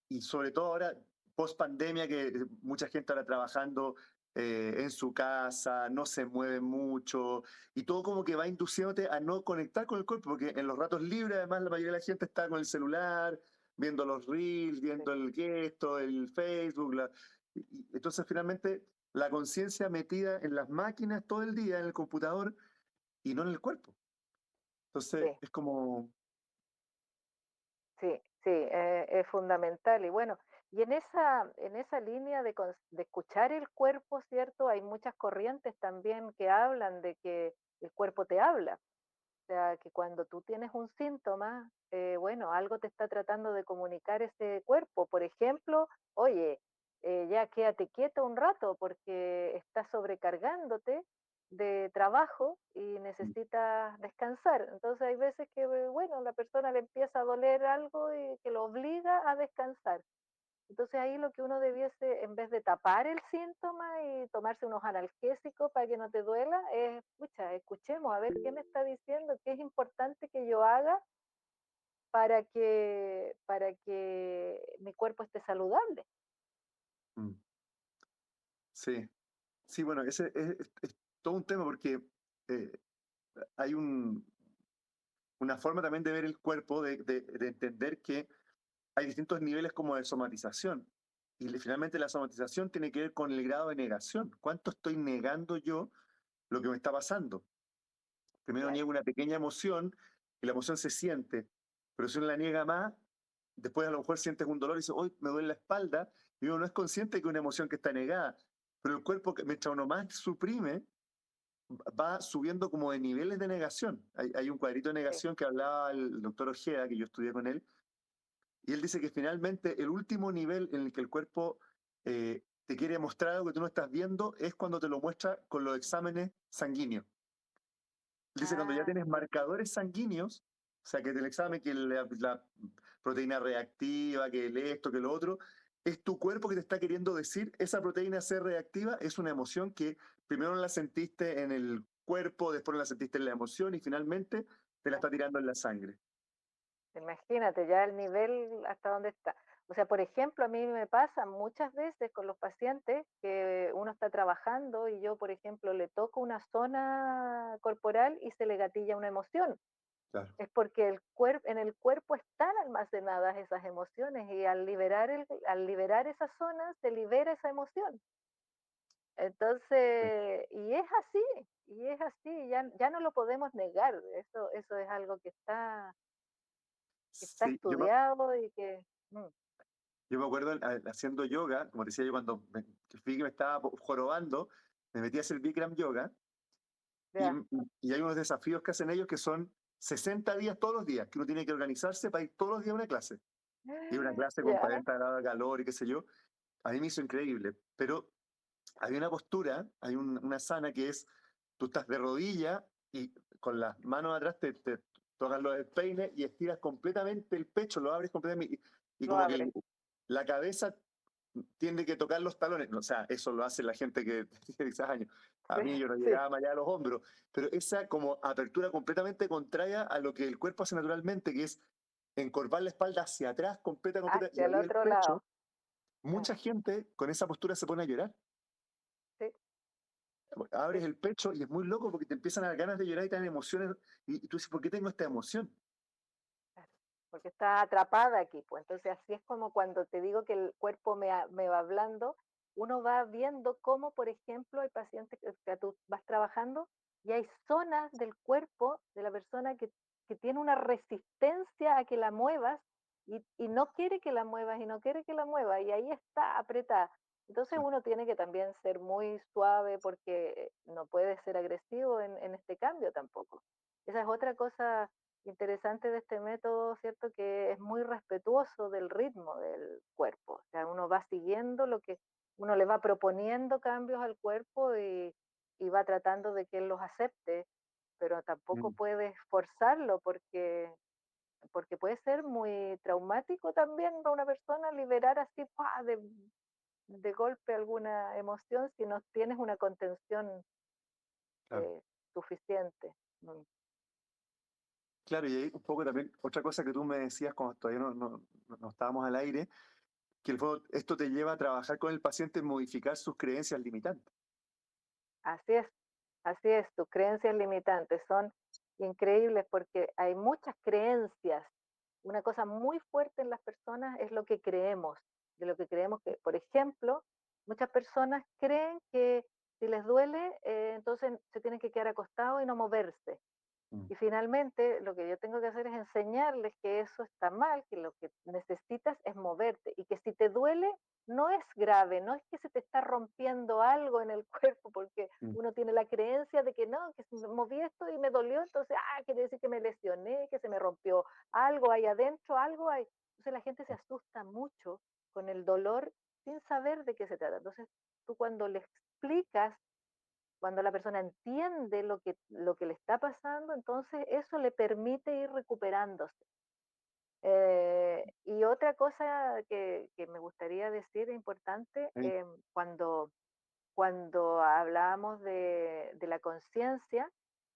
y sobre todo ahora, post pandemia, que mucha gente ahora trabajando en su casa, no se mueve mucho, y todo como que va induciéndote a no conectar con el cuerpo, porque en los ratos libres, además, la mayoría de la gente está con el celular, viendo los reels, sí, viendo el gesto, el Facebook. Entonces, finalmente, la conciencia metida en las máquinas todo el día, en el computador, y no en el cuerpo. Entonces, sí. es como. Sí, sí, es fundamental. Y bueno, y en esa línea de escuchar el cuerpo, ¿cierto? Hay muchas corrientes también que hablan de que el cuerpo te habla. O sea, que cuando tú tienes un síntoma, bueno, algo te está tratando de comunicar ese cuerpo. Por ejemplo, oye, ya quédate quieto un rato porque estás sobrecargándote de trabajo y necesitas descansar. Entonces hay veces que, bueno, la persona le empieza a doler algo y que lo obliga a descansar. Entonces ahí lo que uno debiese, en vez de tapar el síntoma y tomarse unos analgésicos para que no te duela, es, escucha, escuchemos a ver qué me está diciendo, qué es importante que yo haga para que mi cuerpo esté saludable. Mm, sí. Sí, bueno, ese es todo un tema porque eh, hay una forma también de ver el cuerpo, de entender que hay distintos niveles como de somatización. Y finalmente la somatización tiene que ver con el grado de negación. ¿Cuánto estoy negando yo lo que me está pasando? Primero Claro. niego una pequeña emoción y la emoción se siente, pero si uno la niega más, después a lo mejor sientes un dolor y dices, hoy me duele la espalda, y uno no es consciente que es una emoción que está negada. Pero el cuerpo, mientras uno más suprime, va subiendo como de niveles de negación. Hay un cuadrito de Sí. negación que hablaba el doctor Ojeda, que yo estudié con él, y él dice que finalmente el último nivel en el que el cuerpo te quiere mostrar algo que tú no estás viendo es cuando te lo muestra con los exámenes sanguíneos. Él dice cuando ya Ah, tienes sí, marcadores sanguíneos, sea, que el examen, que la proteína reactiva, que el esto, que lo otro, es tu cuerpo que te está queriendo decir, esa proteína C reactiva es una emoción que primero no la sentiste en el cuerpo, después no la sentiste en la emoción y finalmente te la está tirando en la sangre. Imagínate ya el nivel hasta dónde está. O sea, por ejemplo, a mí me pasa muchas veces con los pacientes que uno está trabajando y yo, por ejemplo, le toco una zona corporal y se le gatilla una emoción. Claro. Es porque en el cuerpo están almacenadas esas emociones y al liberar esa zona se libera esa emoción. Entonces, y es así, ya no lo podemos negar. Eso es algo que está Sí, estudiado y que, yo me acuerdo haciendo yoga, como te decía yo, cuando vi que me estaba jorobando, me metí a hacer Bikram yoga y, ya. y hay unos desafíos que hacen ellos que son 60 días todos los días, que uno tiene que organizarse para ir todos los días a una clase. Y una clase con Ya, 40 grados de calor y qué sé yo. A mí me hizo increíble, pero hay una postura, hay una sana que es, tú estás de rodilla y con las manos atrás te tocas los peines y estiras completamente el pecho, lo abres completamente y lo como que abre. la cabeza tiene que tocar los talones. O sea, eso lo hace la gente que tiene quizás años. A Sí, mí yo no sí, llegaba más allá de los hombros, pero esa como apertura completamente contraria a lo que el cuerpo hace naturalmente, que es encorvar la espalda hacia atrás, completa, completa, y hacia el abrir el otro pecho. lado. Mucha gente con esa postura se pone a llorar. Sí, Abres sí. el pecho y es muy loco porque te empiezan a dar ganas de llorar y te dan emociones. Y tú dices, ¿por qué tengo esta emoción? Claro, porque está atrapada aquí, pues. Entonces, así es como cuando te digo que el cuerpo me va hablando, uno va viendo cómo, por ejemplo, hay pacientes que tú vas trabajando y hay zonas del cuerpo de la persona que tiene una resistencia a que la muevas y no quiere que la muevas y no quiere que la muevas y ahí está apretada. Entonces Claro. uno tiene que también ser muy suave porque no puede ser agresivo en este cambio tampoco. Esa es otra cosa interesante de este método, ¿cierto? Que es muy respetuoso del ritmo del cuerpo. O sea, uno va siguiendo lo que uno le va proponiendo cambios al cuerpo y va tratando de que él los acepte, pero tampoco Mm, puedes forzarlo porque puede ser muy traumático también para una persona liberar así ¡pua! De golpe alguna emoción si no tienes una contención claro. suficiente. Mm. Claro, y ahí un poco también, otra cosa que tú me decías cuando todavía no estábamos al aire, que esto te lleva a trabajar con el paciente en modificar sus creencias limitantes. Así es. Así es, tus creencias limitantes son increíbles porque hay muchas creencias. Una cosa muy fuerte en las personas es lo que creemos, de lo que creemos que, por ejemplo, muchas personas creen que si les duele, entonces se tienen que quedar acostados y no moverse. Mm, Y finalmente, lo que yo tengo que hacer es enseñarles que eso está mal, que lo que necesitas es moverte y que si te duele, no es grave, no es que se te está rompiendo algo en el cuerpo, porque mm, uno tiene la creencia de que no, que si me moví esto y me dolió, entonces, quiere decir que me lesioné, que se me rompió algo ahí adentro, algo hay. Entonces la gente se asusta mucho con el dolor sin saber de qué se trata. Entonces, tú cuando le explicas cuando la persona entiende lo que le está pasando, entonces eso le permite ir recuperándose. Y otra cosa que me gustaría decir importante, sí, cuando hablábamos de la conciencia,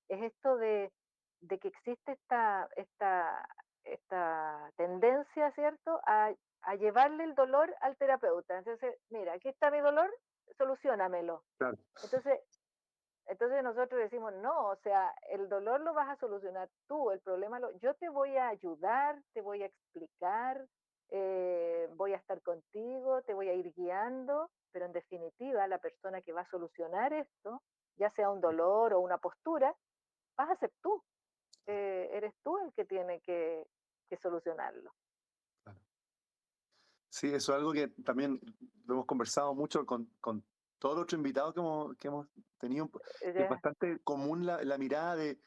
es esto de que existe esta tendencia, ¿cierto?, a llevarle el dolor al terapeuta. Entonces, mira, aquí está mi dolor, solucionamelo. claro, Entonces, nosotros decimos, no, o sea, el dolor lo vas a solucionar tú, el problema yo te voy a ayudar, te voy a explicar, voy a estar contigo, te voy a ir guiando, pero en definitiva la persona que va a solucionar esto, ya sea un dolor o una postura, vas a ser tú, eres tú el que tiene que solucionarlo. claro. Sí, eso es algo que también lo hemos conversado mucho con todo otro invitado que hemos tenido, que es Ya, bastante común la mirada de,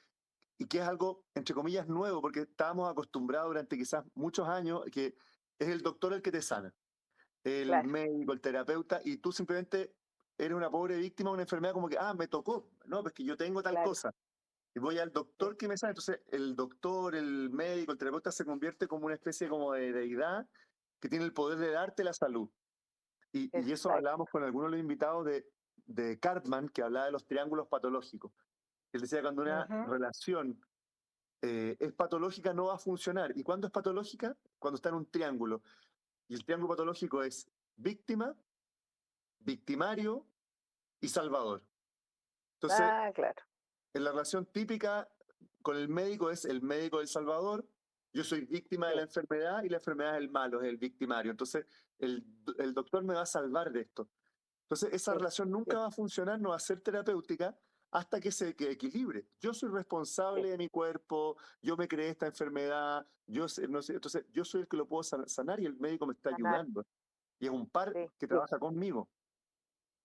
y que es algo, entre comillas, nuevo, porque estábamos acostumbrados durante quizás muchos años que es el doctor el que te sana, el claro, médico, el terapeuta, y tú simplemente eres una pobre víctima de una enfermedad como que, me tocó, no, pues que yo tengo tal claro, cosa. y voy al sí. doctor que me sabe. Entonces, el doctor, el médico, el terapeuta se convierte como una especie como de deidad que tiene el poder de darte la salud. Y eso hablábamos Exacto. con algunos de los invitados de Cartman, que hablaba de los triángulos patológicos. Él decía, cuando una Ujú. relación es patológica, no va a funcionar. ¿Y cuándo es patológica? Cuando está en un triángulo. Y el triángulo patológico es víctima, victimario y salvador. Entonces, Ah, claro. en la relación típica con el médico es el médico del salvador, yo soy víctima de la Sí, enfermedad y la enfermedad es el malo, es el victimario. Entonces, el doctor me va a salvar de esto. Entonces, esa sí, relación sí, nunca va a funcionar, no va a ser terapéutica hasta que se que equilibre. Yo soy sí. responsable de mi cuerpo, yo me creé esta enfermedad, yo sé, no sé, entonces yo soy el que lo puedo sanar y el médico me está Ganar. ayudando. Y es un par Sí, que sí, trabaja conmigo.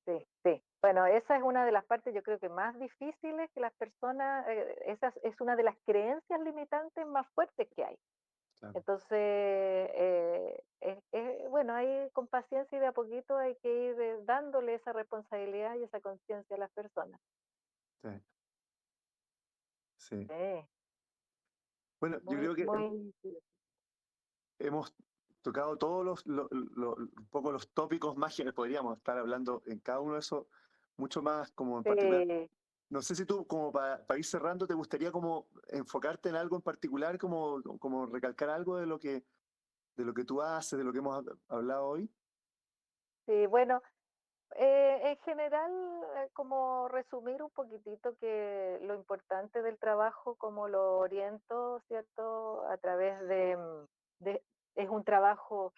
sí, sí. Bueno, esa es una de las partes, yo creo que más difíciles que las personas, esa es una de las creencias limitantes más fuertes que hay. Claro, Entonces, bueno, ahí con paciencia y de a poquito hay que ir dándole esa responsabilidad y esa conciencia a las personas. sí, sí. Sí, Bueno, yo muy, creo que muy, hemos tocado todos un poco los tópicos más generales, podríamos estar hablando en cada uno de esos mucho más como en particular. sí. No sé si tú, como para ir cerrando, te gustaría como enfocarte en algo en particular, como recalcar algo de lo que tú haces, de lo que hemos hablado hoy. Sí, bueno, en general, como resumir un poquitito que lo importante del trabajo, como lo oriento, ¿cierto? A través de es un trabajo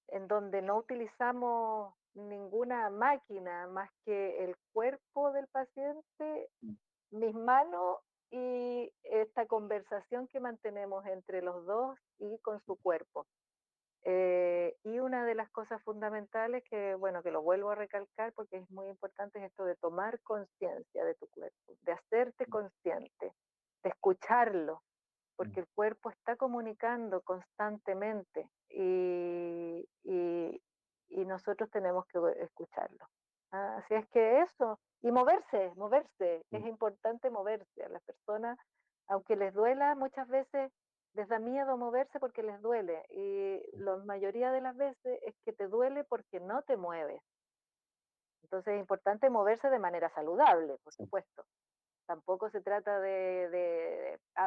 en donde no utilizamos ninguna máquina más que el cuerpo del paciente, Mm, mis manos y esta conversación que mantenemos entre los dos y con su cuerpo. Y una de las cosas fundamentales que, bueno, que lo vuelvo a recalcar porque es muy importante es esto de tomar conciencia de tu cuerpo, de hacerte consciente, de escucharlo, mm, porque el cuerpo está comunicando constantemente y nosotros tenemos que escucharlo. Ah, así es que eso, y moverse, moverse, mm, es importante moverse. A las personas, aunque les duela, muchas veces les da miedo moverse porque les duele y la mayoría de las veces es que te duele porque no te mueves. Entonces es importante moverse de manera saludable, por sí, supuesto. Tampoco se trata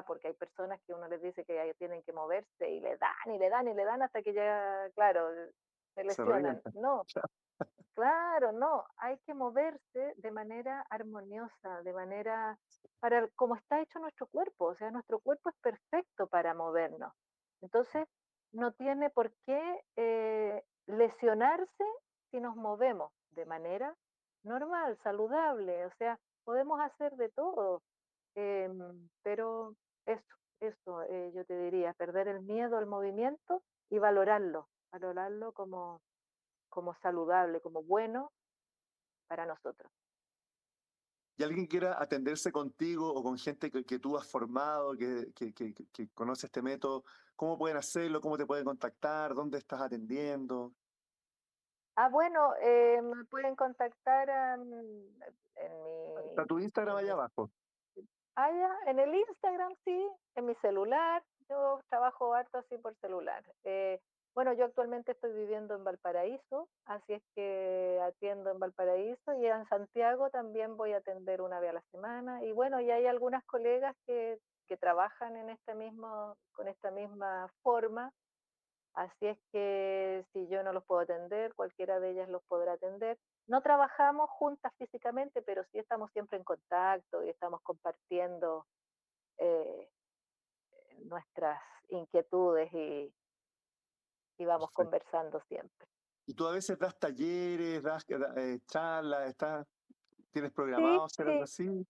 porque hay personas que uno les dice que tienen que moverse y le dan y le dan y le dan hasta que ya, claro, se se lesionan. revienta. No, claro, no, hay que moverse de manera armoniosa, de manera para como está hecho nuestro cuerpo, o sea, nuestro cuerpo es perfecto para movernos. Entonces, no tiene por qué lesionarse si nos movemos de manera normal, saludable, o sea, podemos hacer de todo, pero eso yo te diría, perder el miedo al movimiento y valorarlo como saludable, como bueno para nosotros. Y alguien quiera atenderse contigo o con gente que tú has formado, que conoce este método, ¿cómo pueden hacerlo? ¿Cómo te pueden contactar? ¿Dónde estás atendiendo? Ah, bueno, me pueden contactar en Está mi, tu Instagram en allá mi, abajo. ya, en el Instagram, sí, en mi celular. Yo trabajo harto así por celular. Bueno, yo actualmente estoy viviendo en Valparaíso, así es que atiendo en Valparaíso y en Santiago también voy a atender una vez a la semana. Y bueno, y hay algunas colegas que trabajan en con esta misma forma. Así es que si yo no los puedo atender, cualquiera de ellas los podrá atender. No trabajamos juntas físicamente, pero sí estamos siempre en contacto y estamos compartiendo eh, nuestras inquietudes y vamos Perfecto. conversando siempre. Y tú a veces das talleres, das charlas, ¿tienes Sí, programado hacer algo sí, así?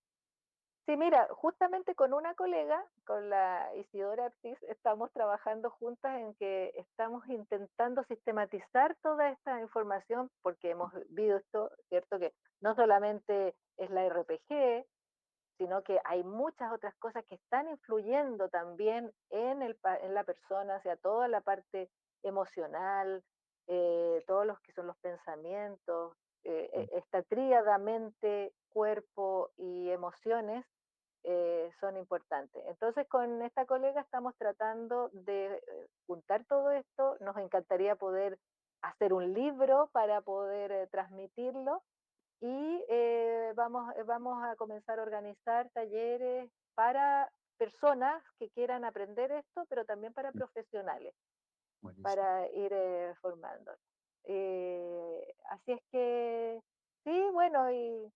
sí, mira, justamente con una colega, con la Isidora Ortiz, estamos trabajando juntas en que estamos intentando sistematizar toda esta información porque hemos visto, ¿cierto? Que no solamente es la RPG, sino que hay muchas otras cosas que están influyendo también en la persona, o sea, toda la parte emocional, todos los que son los pensamientos, Mm, esta tríada mente, cuerpo y emociones son importantes. Entonces, con esta colega estamos tratando de juntar todo esto. Nos encantaría poder hacer un libro para poder transmitirlo y vamos a comenzar a organizar talleres para personas que quieran aprender esto, pero también para profesionales, Buenísimo. para ir formando. Así es que sí, bueno, y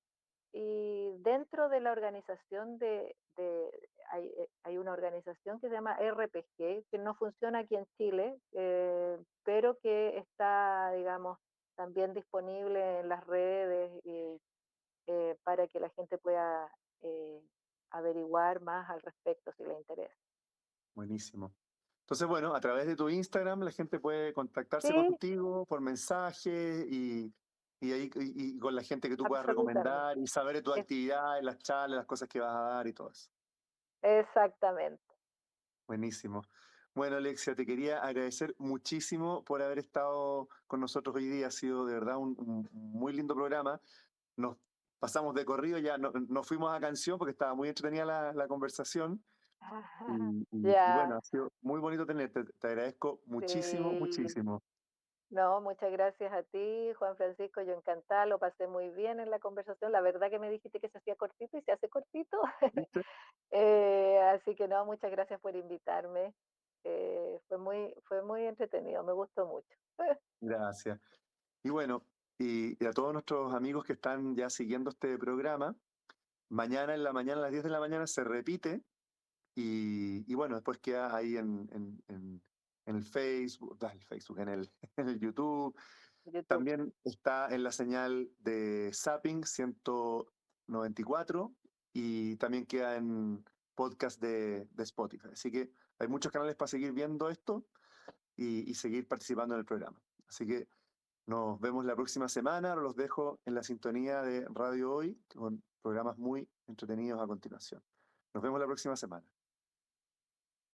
dentro de la organización hay una organización que se llama RPG, que no funciona aquí en Chile, pero que está, digamos, también disponible en las redes para que la gente pueda eh, averiguar más al respecto si le interesa. Buenísimo. Entonces, bueno, a través de tu Instagram la gente puede contactarse Sí, contigo por mensaje y ahí y con la gente que tú puedas absolutamente. recomendar y saber de tu Es- actividad, las charlas, las cosas que vas a dar y todo eso. exactamente. Buenísimo. Bueno, Alexia, te quería agradecer muchísimo por haber estado con nosotros hoy día. Ha sido de verdad un muy lindo programa. Nos pasamos de corrido, ya nos fuimos a canción porque estaba muy entretenida la conversación. Y bueno, Ya, ha sido muy bonito tenerte. Te agradezco muchísimo, sí. muchísimo. No, muchas gracias a ti, Juan Francisco. Yo encantada, lo pasé muy bien en la conversación. La verdad que me dijiste que se hacía cortito y se hace cortito. ¿Viste? Así que no, muchas gracias por invitarme. Fue muy entretenido, me gustó mucho. Gracias. Y bueno, y a todos nuestros amigos que están ya siguiendo este programa, mañana en la mañana, a las 10 de la mañana, se repite y bueno, después queda ahí en el Facebook, en el YouTube. YouTube. También está en la señal de Zapping 194 y también queda en podcast de Spotify. Así que hay muchos canales para seguir viendo esto y seguir participando en el programa. Así que nos vemos la próxima semana. Ahora los dejo en la sintonía de Radio Hoy con programas muy entretenidos a continuación. Nos vemos la próxima semana.